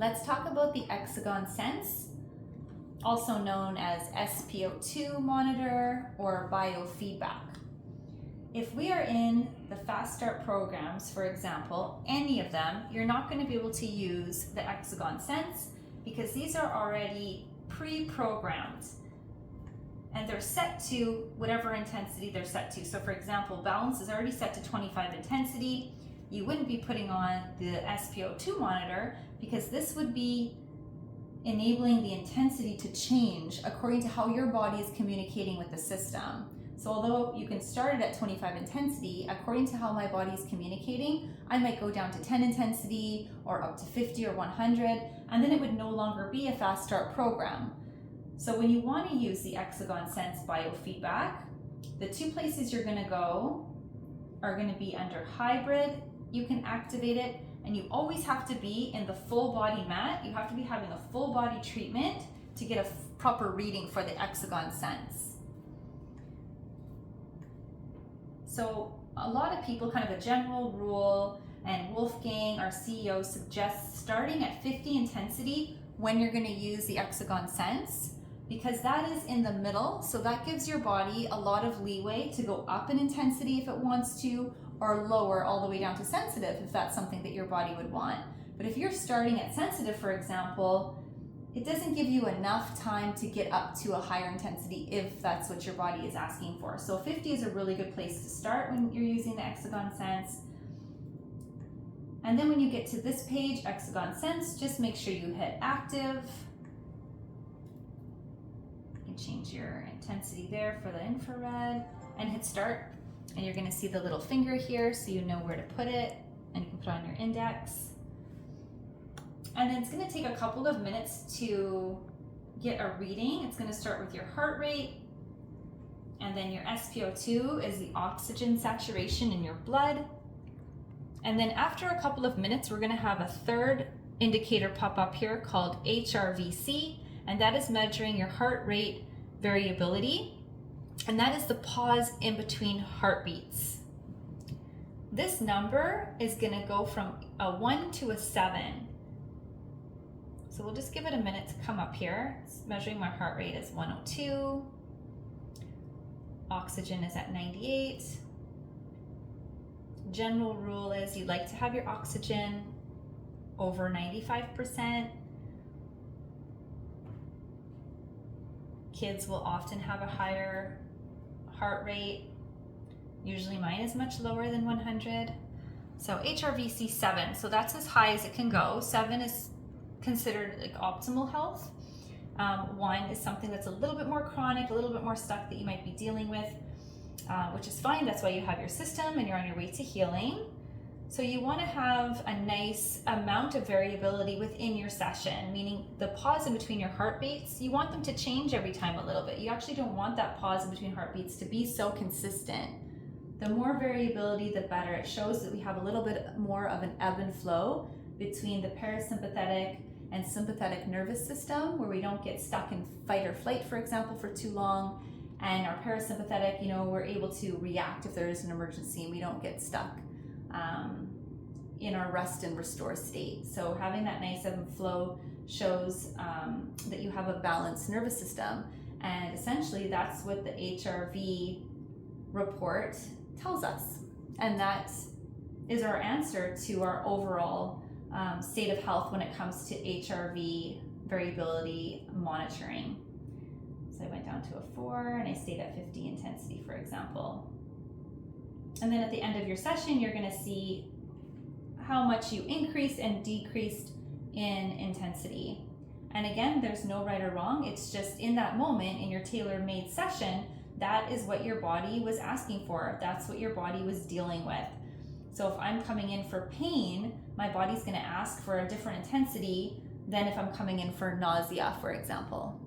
let's talk about the Exagon Sense, also known as SPO2 monitor or biofeedback. If we are in the Fast Start programs, for example, any of them, you're not going to be able to use the Exagon Sense because these are already pre-programmed and they're set to whatever intensity they're set to. So for example, balance is already set to 25 intensity. You wouldn't be putting on the SPO2 monitor because this would be enabling the intensity to change according to how your body is communicating with the system. So although you can start it at 25 intensity, according to how my body is communicating, I might go down to 10 intensity or up to 50 or 100, and then it would no longer be a Fast Start program. So when you want to use the Exagon Sense biofeedback, the two places you're going to go are going to be under hybrid. You can activate it, and you always have to be in the full body mat. You have to be having a full body treatment to get a proper reading for the Exagon Sense. So a lot of people, kind of a general rule, and Wolfgang, our CEO, suggests starting at 50 intensity when you're going to use the Exagon Sense, because that is in the middle. So that gives your body a lot of leeway to go up in intensity if it wants to, or lower all the way down to sensitive if that's something that your body would want. But if you're starting at sensitive, for example, it doesn't give you enough time to get up to a higher intensity if that's what your body is asking for. So 50 is a really good place to start when you're using the Exagon Sense. And then when you get to this page, Exagon Sense, just make sure you hit active. You can change your intensity there for the infrared and hit start. And you're going to see the little finger here so you know where to put it, and you can put it on your index. And then it's going to take a couple of minutes to get a reading. It's going to start with your heart rate, and then your SPO2 is the oxygen saturation in your blood. And then after a couple of minutes, we're going to have a third indicator pop up here called HRVC, and that is measuring your heart rate variability. And that is the pause in between heartbeats. This number is going to go from a 1 to a 7. So we'll just give it a minute to come up here. It's measuring my heart rate is 102. Oxygen is at 98. General rule is you'd like to have your oxygen over 95%. Kids will often have a higher heart rate. Usually mine is much lower than 100. So HRVC 7, so that's as high as it can go. 7 is considered like optimal health. 1 is something that's a little bit more chronic, a little bit more stuff that you might be dealing with, which is fine. That's why you have your system and you're on your way to healing. So you want to have a nice amount of variability within your session, meaning the pause in between your heartbeats, you want them to change every time a little bit. You actually don't want that pause in between heartbeats to be so consistent. The more variability, the better. It shows that we have a little bit more of an ebb and flow between the parasympathetic and sympathetic nervous system, where we don't get stuck in fight or flight, for example, for too long. And our parasympathetic, we're able to react if there is an emergency, and we don't get stuck in our rest and restore state. So having that nice ebb and flow shows that you have a balanced nervous system. And essentially that's what the HRV report tells us. And that is our answer to our overall state of health when it comes to HRV variability monitoring. So I went down to a 4 and I stayed at 50 intensity, for example. And then at the end of your session, you're going to see how much you increased and decreased in intensity. And again, there's no right or wrong. It's just in that moment in your tailor-made session, that is what your body was asking for. That's what your body was dealing with. So if I'm coming in for pain, my body's going to ask for a different intensity than if I'm coming in for nausea, for example.